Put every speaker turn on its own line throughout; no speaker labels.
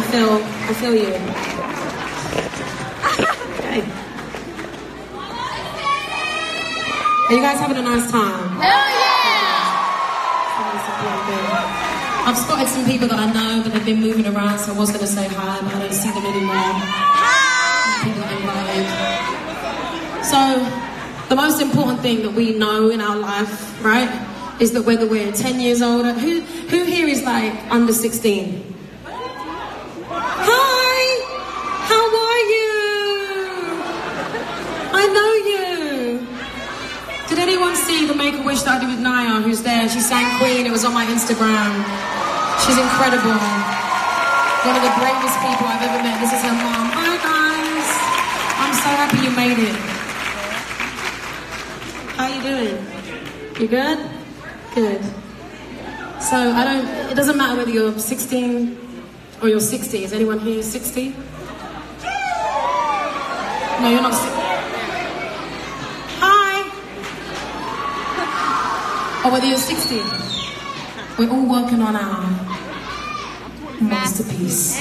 I feel you. Okay. Are you guys having a nice time?
Hell yeah!
I've spotted some people that I know, but they've been moving around, so I was going to say hi, but I don't see them anymore. Hi! People invited. So, the most important thing that we know in our life, right, is that whether we're 10 years older, who here is like under 16? Hi! How are you? I know you. Did anyone see the Make-A-Wish that I did with Naya, who's there? She sang Queen, it was on my Instagram. She's incredible. One of the bravest people I've ever met. This is her mom. Hi guys. I'm so happy you made it. How you doing? You good? Good. So it doesn't matter whether you're 16 or you're 60. Is anyone here 60? No, you're not 60. Hi. Or whether you're 60. We're all working on our masterpiece.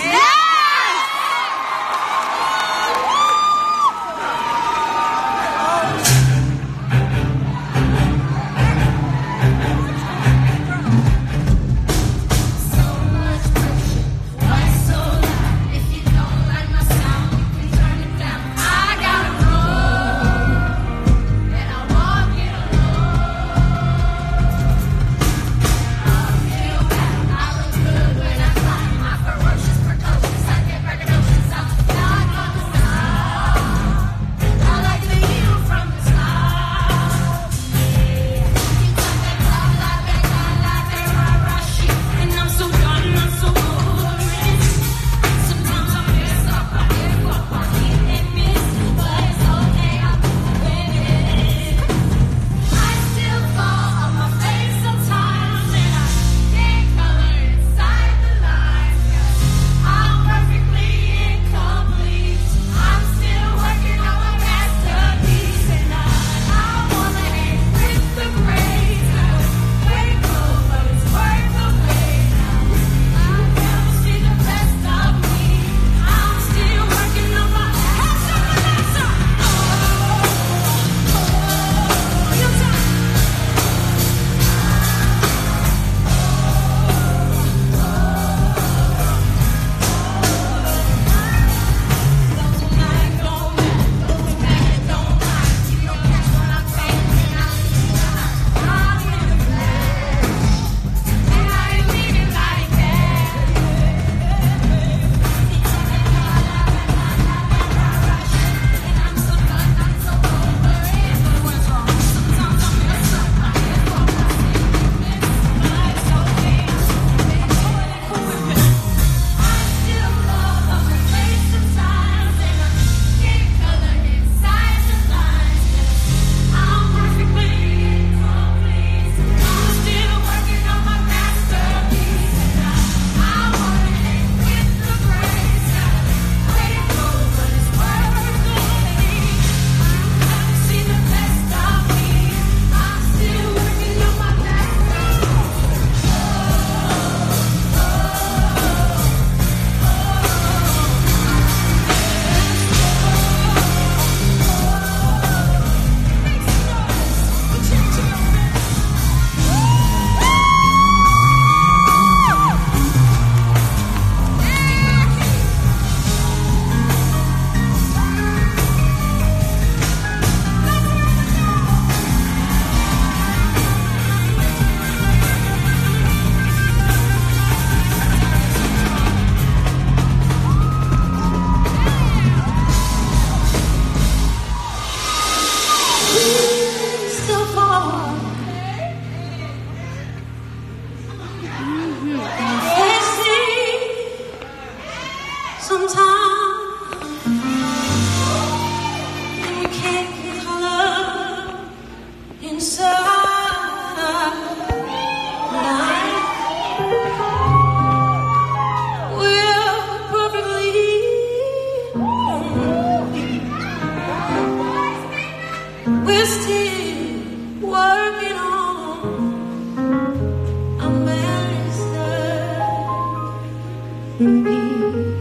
me.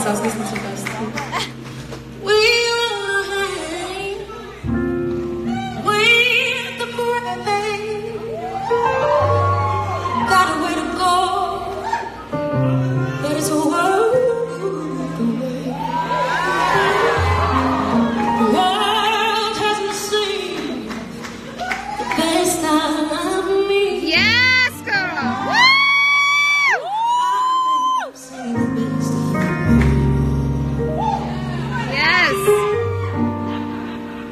I was listening to those things. We will hang with the brave. Got a way to go. That is a world away. The world hasn't seen the best of me.
Yes, girl. Woo!
I've seen the best of me.
Yes.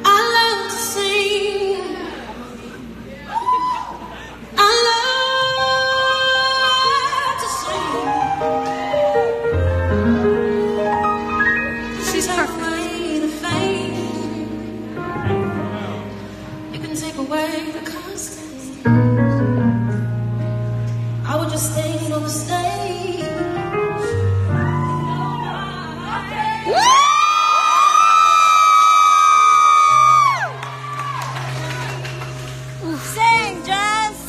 I love to sing. I love to sing.
She's perfect.
Away the fame. You can take away the constant. I would just stay on the stage.
Sing, Jess.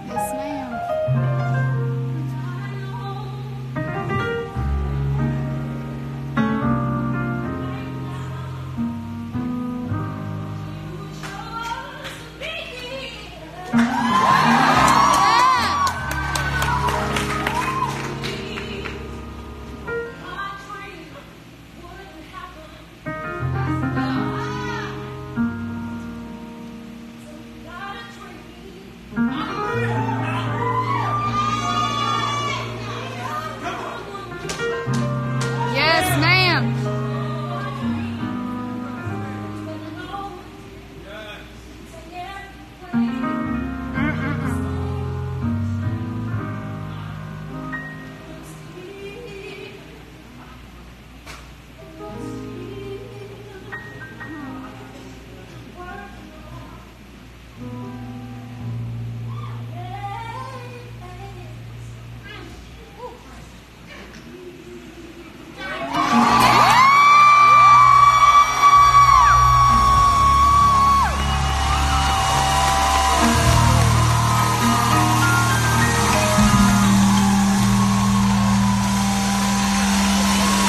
Yes, ma'am. Yes, ma'am.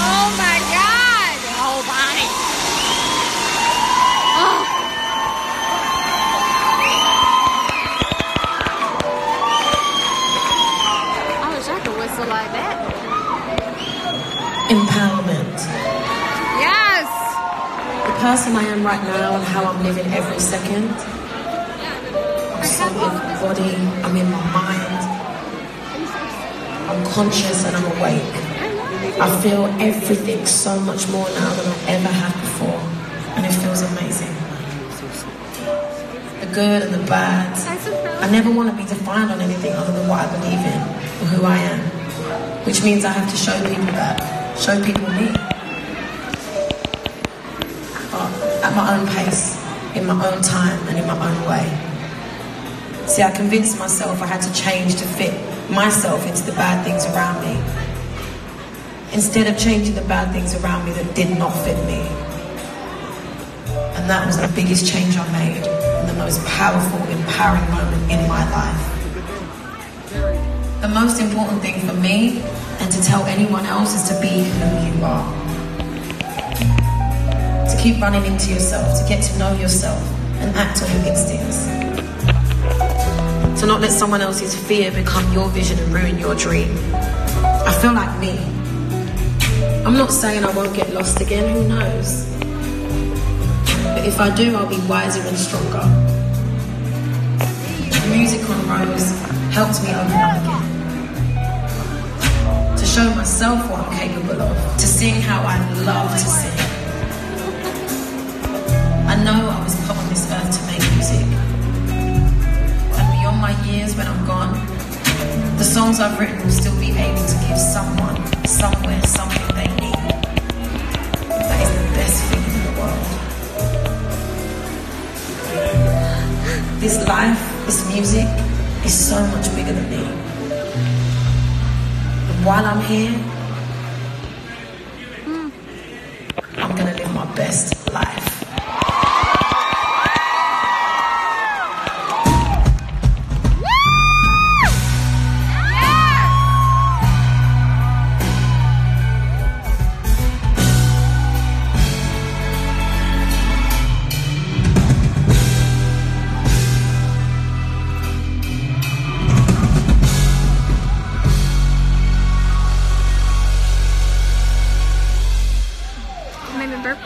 Oh my God! Oh, Bonnie. Oh. I wish I could whistle like that.
Empowerment.
Yes.
The person I am right now and how I'm living every second. I'm so in my body, I'm in my mind. I'm conscious and I'm awake. I feel everything so much more now than I ever have before. And it feels amazing. The good and the bad. I never want to be defined on anything other than what I believe in or who I am. Which means I have to show people that. Show people me. At my own pace, in my own time and in my own way. See, I convinced myself I had to change to fit myself into the bad things around me, instead of changing the bad things around me that did not fit me. And that was the biggest change I made and the most powerful, empowering moment in my life. The most important thing for me and to tell anyone else is to be who you are. To keep running into yourself, to get to know yourself and act on your instincts. To not let someone else's fear become your vision and ruin your dream. I feel like me. I'm not saying I won't get lost again, who knows? But if I do, I'll be wiser and stronger. The music on Rose helped me open up again. To show myself what I'm capable of. To sing how I love to sing. songs I've written will still be able to give someone, somewhere, something they need. That is the best feeling in the world. This life, this music, is so much bigger than me. And while I'm here, I'm gonna live my best life.
Maybe burp.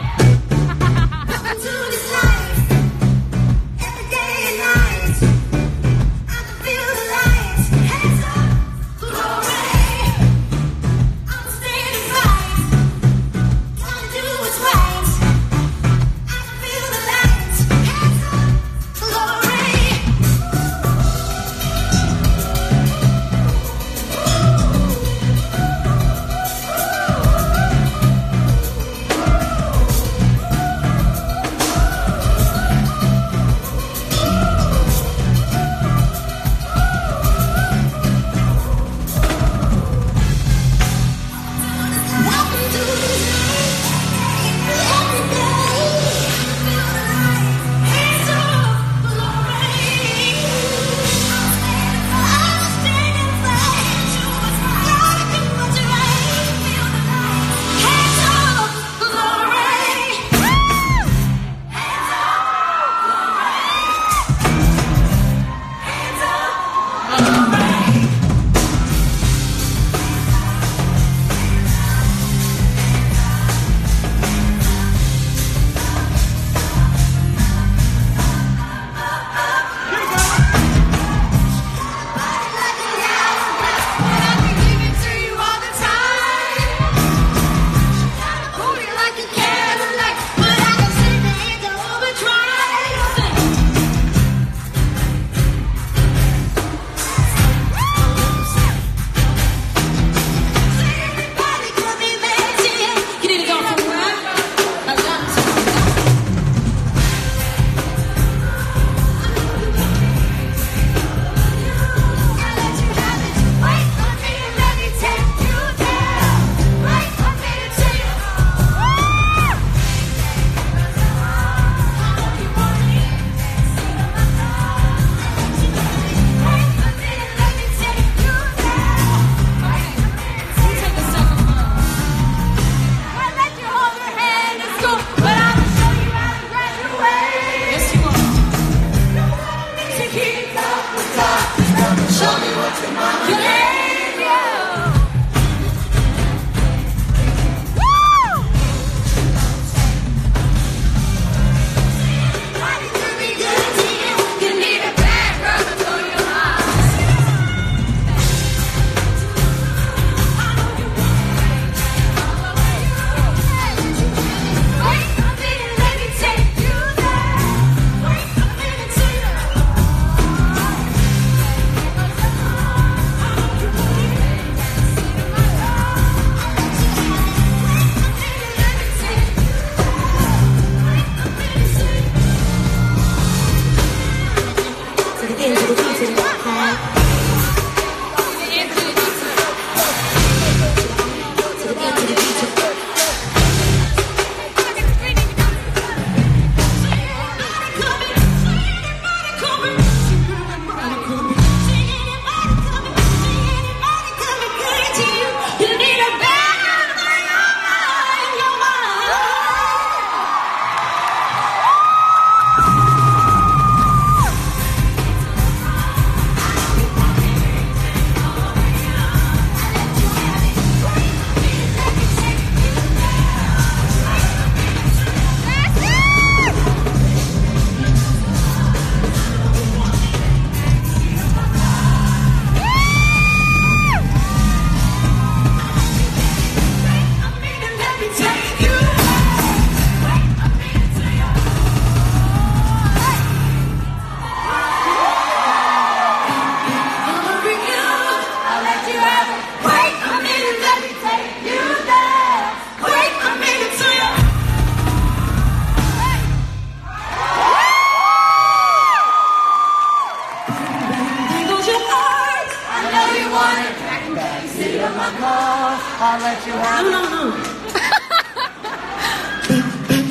I'll let you have it.
No.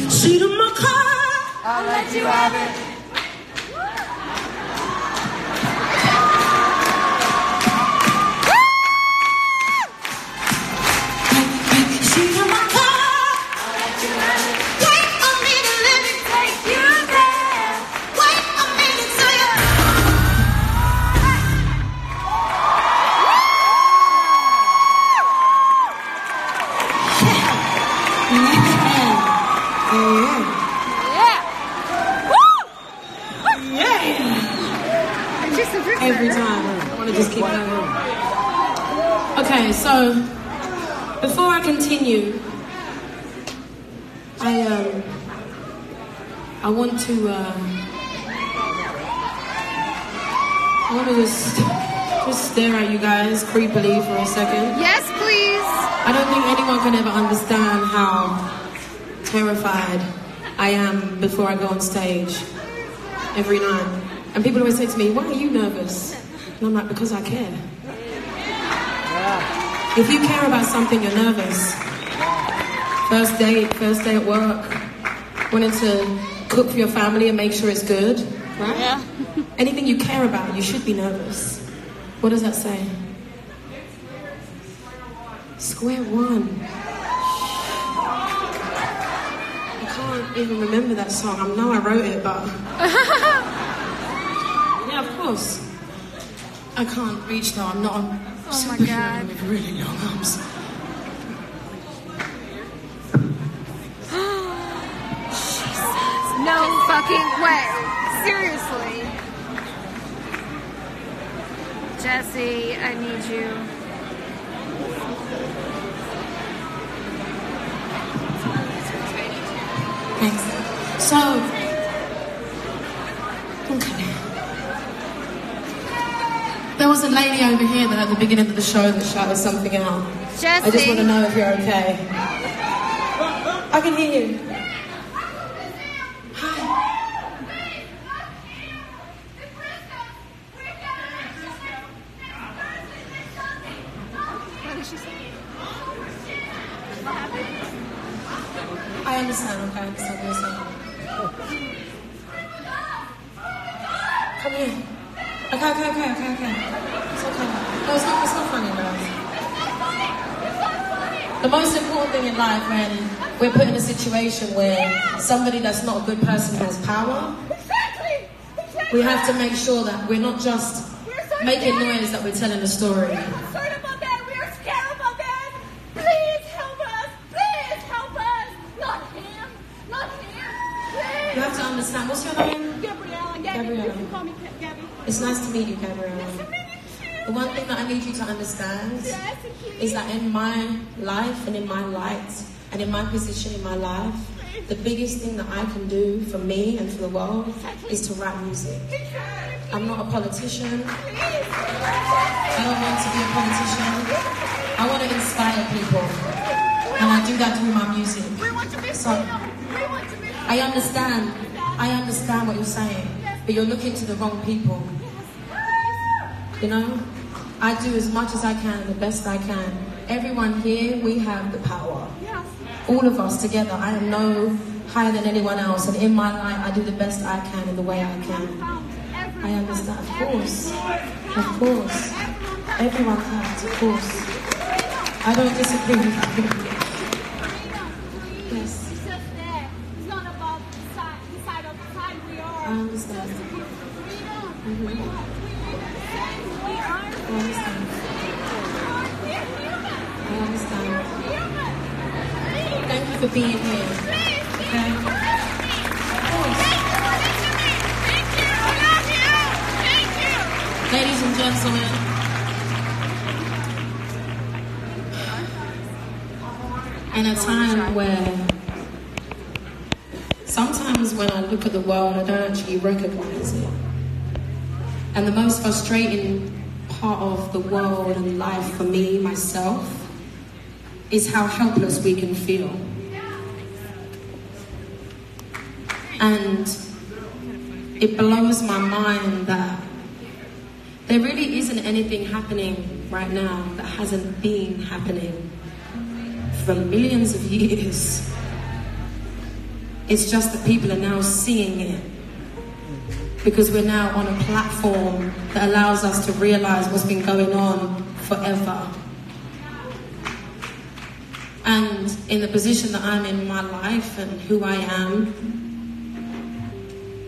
Seat in my car.
I'll let you have it.
Seat in my car.
I'll let you have it.
Wait a minute, let me take you there. Wait a minute till you. Every time. I want to just keep going. Okay, so before I continue, I want to just stare at you guys creepily for a second.
Yes, please.
I don't think anyone can ever understand how terrified I am before I go on stage every night. And people always say to me, why are you nervous? And I'm like, because I care. Yeah. If you care about something, you're nervous. First day at work, wanting to cook for your family and make sure it's good, right?
Yeah.
Anything you care about, you should be nervous. What does that say? Square one. I can't even remember that song. I know I wrote it, but... yeah, of course. I can't reach though. I'm not on...
Oh my God.
With really long arms.
No fucking way. Seriously. Jessie, I need you.
Thanks. So, okay. There was a lady over here that at the beginning of the show that shouted something out.
Jessie.
I just want to know if you're okay. I can hear you. Hi.
What did she say?
I understand, okay, I understand what you're saying. Come here. Okay. It's okay. No, it's not funny, guys. The most important thing in life when we're put in a situation where somebody that's not a good person has power, we have to make sure that we're not just making noise, that we're telling a story. You have to understand. What's your name? Gabrielle.
You call me Gabby.
It's nice to meet you, Gabrielle.
Nice to meet you too.
The one thing that I need you to understand is that in my life and in my light and in my position in my life, the biggest thing that I can do for me and for the world is to rap music. I'm not a politician. I don't want to be a politician. I want to inspire people. And I do that through my music. So, I understand what you're saying, but you're looking to the wrong people. You know? I do as much as I can, the best I can. Everyone here, we have the power. All of us together. I am no higher than anyone else, and in my life, I do the best I can in the way I can. I understand, of course. Everyone counts, of course. I don't disagree with you. Yes. I understand. I understand. Thank you for being here. Okay? Of course. Ladies and gentlemen, in a time where sometimes when I look at the world, I don't actually recognize it. And the most frustrating part of the world and life for me, myself, is how helpless we can feel. And it blows my mind that there really isn't anything happening right now that hasn't been happening for millions of years. It's just that people are now seeing it, because we're now on a platform that allows us to realize what's been going on forever. And in the position that I'm in my life and who I am,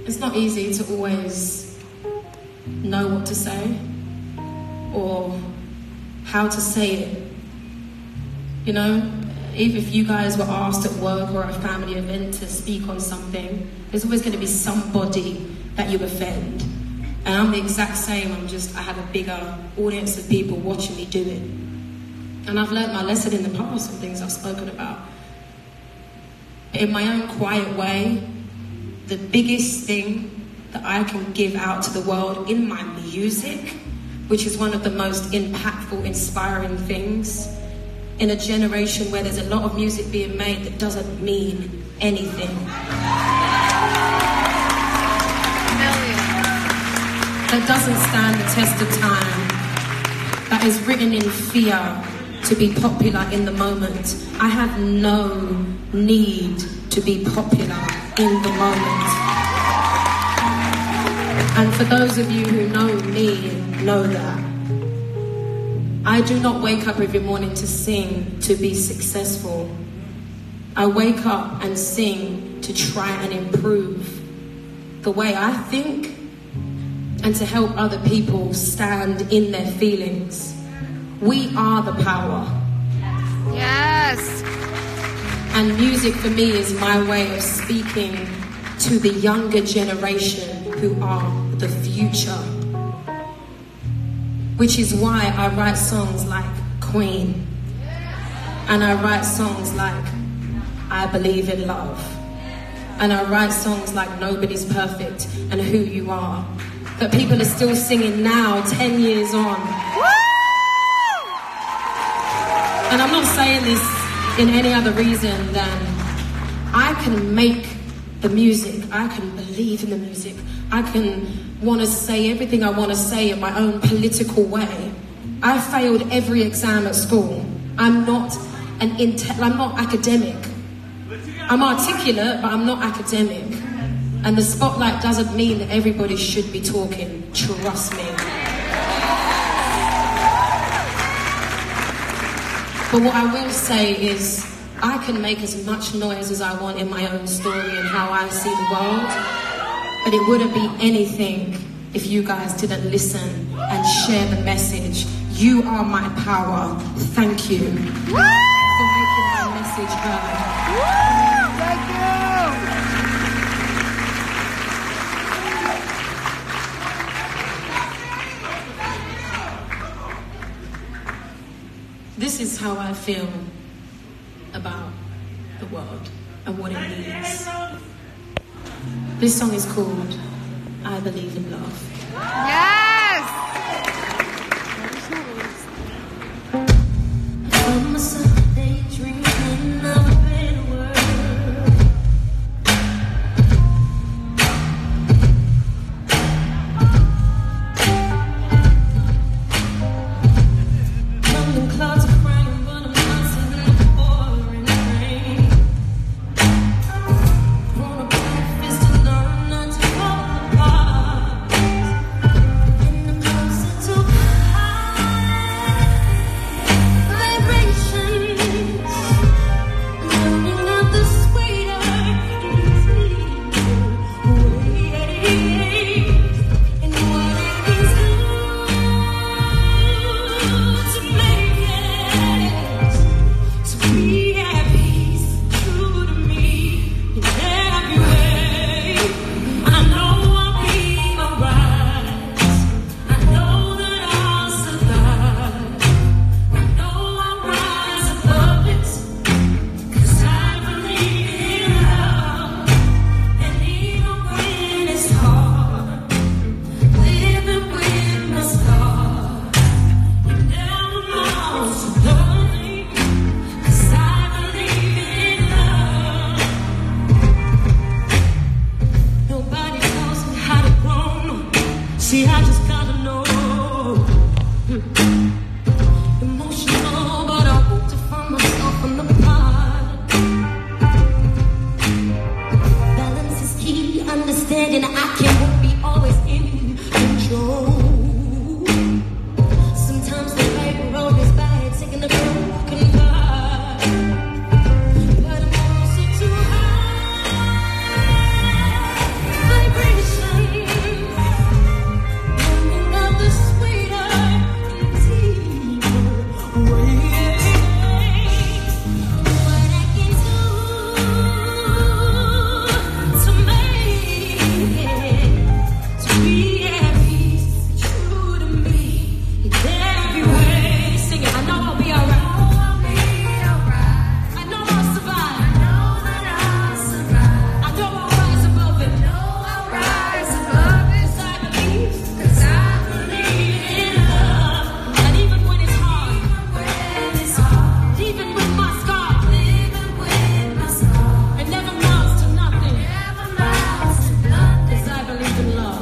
it's not easy to always know what to say or how to say it. You know, even if you guys were asked at work or at a family event to speak on something, there's always going to be somebody that you offend. And I'm the exact same. I have a bigger audience of people watching me do it. And I've learned my lesson in the past on things I've spoken about. In my own quiet way, the biggest thing that I can give out to the world in my music, which is one of the most impactful, inspiring things, in a generation where there's a lot of music being made that doesn't mean anything. That doesn't stand the test of time, that is written in fear to be popular in the moment. I have no need to be popular in the moment. And for those of you who know me, know that. I do not wake up every morning to sing to be successful. I wake up and sing to try and improve the way I think and to help other people stand in their feelings. We are the power.
Yes.
And music for me is my way of speaking to the younger generation who are the future. Which is why I write songs like Queen. And I write songs like I Believe in Love. And I write songs like Nobody's Perfect and Who You Are. That people are still singing now, 10 years on. And I'm not saying this in any other reason than I can make the music, I can believe in the music, I can want to say everything I want to say in my own political way. I failed every exam at school. I'm not academic. I'm articulate, but I'm not academic. And the spotlight doesn't mean that everybody should be talking, trust me. But what I will say is, I can make as much noise as I want in my own story and how I see the world, but it wouldn't be anything if you guys didn't listen and share the message. You are my power. Thank you for making my message heard.
Thank you.
This is how I feel about the world and what it needs. This song is called I Believe in Love.
Yes.
From a Sunday dreaming of a better world. London clouds are crying, but I'm not sitting in the pouring rain. Want a breakfast and learn not to fall apart. understanding I can't be always in control. Sometimes the right road is bad, taking the broken part. But I'm also too high vibration, running up the sweeter and deeper way. What I can do to make it, to be at peace, true to me in every way. Sing it. I know I'll be alright. I know I'll survive. I know I'll rise above it. 'Cause I believe in love. And even when it's hard, even with my scars, it never amounts to nothing. 'Cause I believe in love.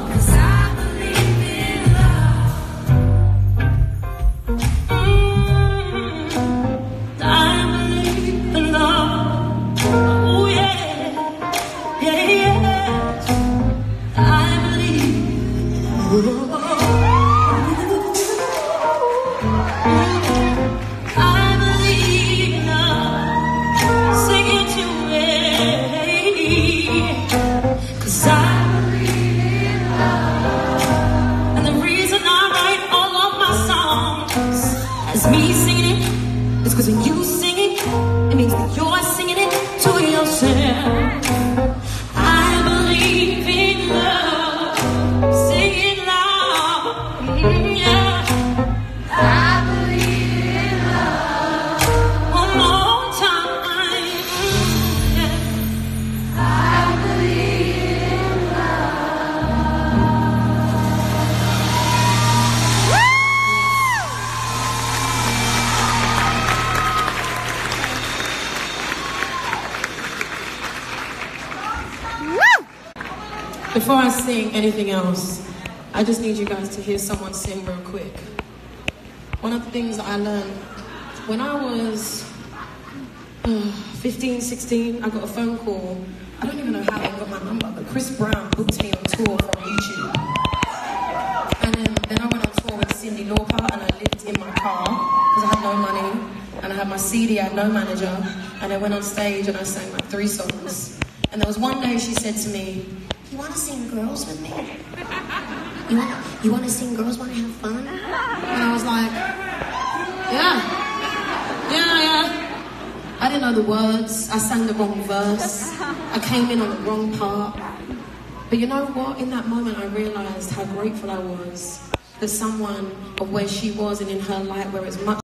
I believe in love. Oh yeah, yeah, yeah. I believe. I believe in love. Sing it to me. 'Cause I believe in love. And the reason I write all of my songs as me singing it is because when you sing it, it means that you're singing it to yourself. I believe in love. Sing it loud. Yeah. I believe in love. One more time. Yeah. I believe in Before I sing anything else, I just need you guys to hear someone sing real quick. One of the things that I learned when I was 15, 16, I got a phone call. I don't even know how I got my number, but Chris Brown booked me on tour from YouTube. And then I went on tour with Cindy Lauper, and I lived in my car because I had no money, and I had my CD, I had no manager, and I went on stage and I sang like 3 songs. And there was one day she said to me, "You want to sing Girls with me? You want to sing Girls, want to have fun?" And I was like, yeah. I didn't know the words. I sang the wrong verse. I came in on the wrong part. But you know what? In that moment, I realized how grateful I was that someone of where she was and in her light where it's much